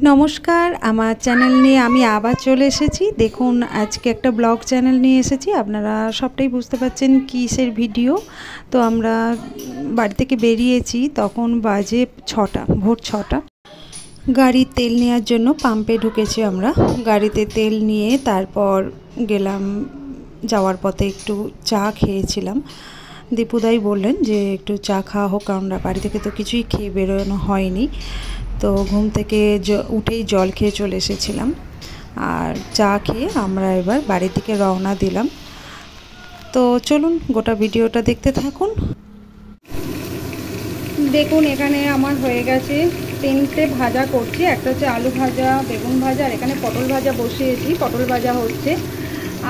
নমস্কার, আমার চ্যানেল নিয়ে আমি আবার চলে এসেছি। দেখুন, আজকে একটা ব্লগ চ্যানেল নিয়ে এসেছি। আপনারা সবটাই বুঝতে পারছেন কিসের ভিডিও। তো আমরা বাড়ি থেকে বেরিয়েছি, তখন বাজে 6টা, ভোর 6টা। গাড়ির তেল নেওয়ার জন্য পাম্পে ঢুকেছি আমরা। গাড়িতে তেল নিয়ে তারপর গেলাম। যাওয়ার পথে একটু চা খেয়েছিলাম। দীপুদাই বললেন যে একটু চা খাওয়া হোক, কারণ বাড়ি থেকে তো কিছুই খেয়ে বেরোনো হয়নি। তো ঘুম থেকে উঠেই জল খেয়ে চলে এসেছিলাম, আর চা খেয়ে আমরা এবার বাড়ির দিকে রওনা দিলাম। তো চলুন গোটা ভিডিওটা দেখতে থাকুন। দেখুন, এখানে আমার হয়ে গেছে 3টে ভাজা করছি। একটা হচ্ছে আলু ভাজা, বেগুন ভাজা, আর এখানে পটল ভাজা বসিয়েছি, পটল ভাজা হচ্ছে।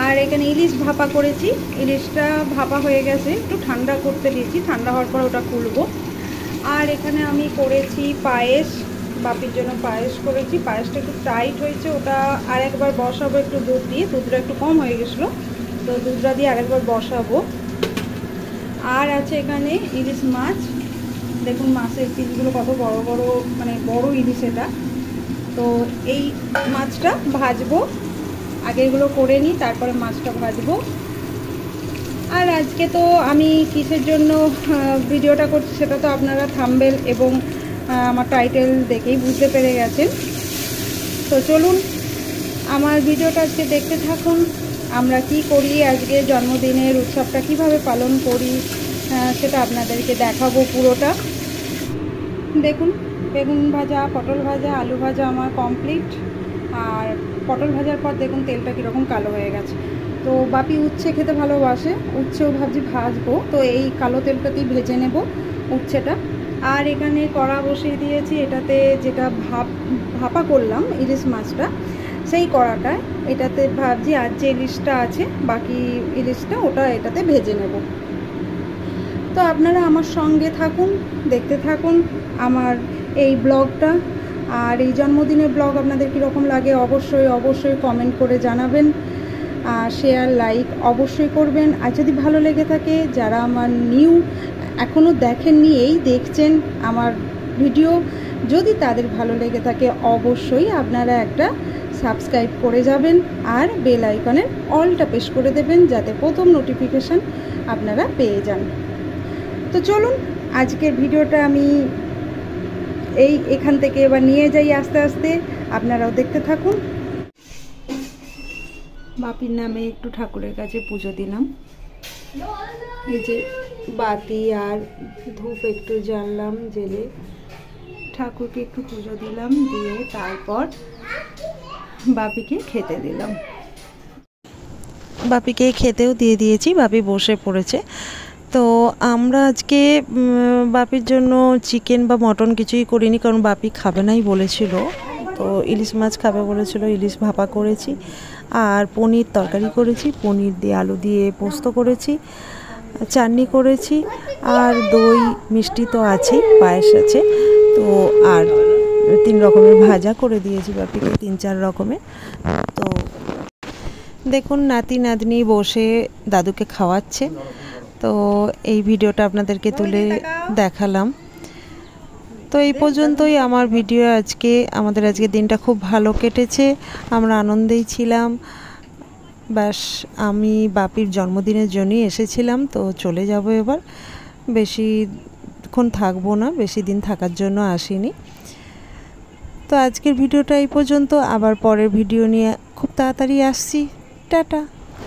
আর এখানে ইলিশ ভাপা করেছি। ইলিশটা ভাপা হয়ে গেছে, একটু ঠান্ডা করতে দিয়েছি, ঠান্ডা হওয়ার পর ওটা খুলবো। আর এখানে আমি করেছি পায়েস, বাপির জন্য পায়েস করেছি। পায়েসটা একটু টাইট হয়েছে, ওটা আরেকবার বসাবো একটু দুধ দিয়ে। দুধটা একটু কম হয়ে গেছিলো, তো দুধটা দিয়ে আরেকবার বসাবো। আর আছে এখানে ইলিশ মাছ। দেখুন মাছের পিসগুলো কত বড় বড়, মানে বড় ইলিশ এটা। তো এই মাছটা ভাজবো, আগে এগুলো করে নিই, তারপরে মাছটা ভাজবো। আর আজকে তো আমি কিসের জন্য ভিডিওটা করছি সেটা তো আপনারা থাম্বনেল এবং আমার টাইটেল দেখেই বুঝতে পেরে গেছেন। তো চলুন আমার ভিডিওটা আজকে দেখতে থাকুন। আমরা কি করি, আজকে জন্মদিনের উৎসবটা কিভাবে পালন করি সেটা আপনাদেরকে দেখাবো পুরোটা। দেখুন, বেগুন ভাজা, পটল ভাজা, আলু ভাজা আমার কমপ্লিট। আর পটল ভাজার পর দেখুন তেলটা কীরকম কালো হয়ে গেছে। তো বাপি উচ্ছে খেতে ভালোবাসে, উচ্ছেও ভাবছি ভাজবো। তো এই কালো তেলটাতেই ভেজে নেব উচ্ছেটা। আর এখানে কড়া বসিয়ে দিয়েছি, এটাতে যেটা ভাপা করলাম ইলিশ মাছটা, সেই কড়াটায় এটাতে ভাবছি আর যে ইলিশটা আছে, বাকি ইলিশটা ওটা এটাতে ভেজে নেব। তো আপনারা আমার সঙ্গে থাকুন, দেখতে থাকুন আমার এই ব্লগটা। আর এই জন্মদিনের ব্লগ আপনাদের কীরকম লাগে অবশ্যই অবশ্যই কমেন্ট করে জানাবেন। আর শেয়ার লাইক অবশ্যই করবেন। আর যদি ভালো লেগে থাকে, যারা আমার নিউ এখনও দেখেননি, এই দেখছেন আমার ভিডিও, যদি তাদের ভালো লেগে থাকে অবশ্যই আপনারা একটা সাবস্ক্রাইব করে যাবেন, আর বেল আইকনের অলটা প্রেস করে দেবেন, যাতে প্রথম নোটিফিকেশান আপনারা পেয়ে যান। তো চলুন আজকের ভিডিওটা আমি এখান থেকে এবার নিয়ে যাই আস্তে আস্তে, আপনারাও দেখতে থাকুন। বাপির নামে একটু ঠাকুরের কাছে পুজো দিলাম। এই যে বাতি আর ধূপ একটু জ্বাললাম, জেলে ঠাকুরকে একটু পুজো দিলাম, দিয়ে তারপর বাপিকে খেতে দিলাম। বাপিকে খেতেও দিয়ে দিয়েছি, বাপি বসে পড়েছে। তো আমরা আজকে বাপির জন্য চিকেন বা মটন কিছুই করিনি, কারণ বাপি খাবে নাই বলেছিল। তো ইলিশ মাছ খাবে বলেছিল, ইলিশ ভাপা করেছি। আর পনির তরকারি করেছি, পনির দিয়ে আলু দিয়ে পোস্ত করেছি, চাটনি করেছি, আর দই মিষ্টি তো আছেই, পায়েস আছে। তো আর 3 রকমের ভাজা করে দিয়েছি বাপিকে, 3-4 রকমের। তো দেখুন নাতি নাতনি বসে দাদুকে খাওয়াচ্ছে। তো এই ভিডিওটা আপনাদেরকে তুলে দেখালাম। তো এই পর্যন্তই আমার ভিডিও আজকে। আমাদের আজকে দিনটা খুব ভালো কেটেছে, আমরা আনন্দেই ছিলাম। ব্যাস, আমি বাপির জন্মদিনের জন্যই এসেছিলাম, তো চলে যাব এবার। বেশিক্ষণ থাকবো না, বেশি দিন থাকার জন্য আসিনি। তো আজকের ভিডিওটা এই পর্যন্ত, আবার পরের ভিডিও নিয়ে খুব তাড়াতাড়ি আসছি। টাটা।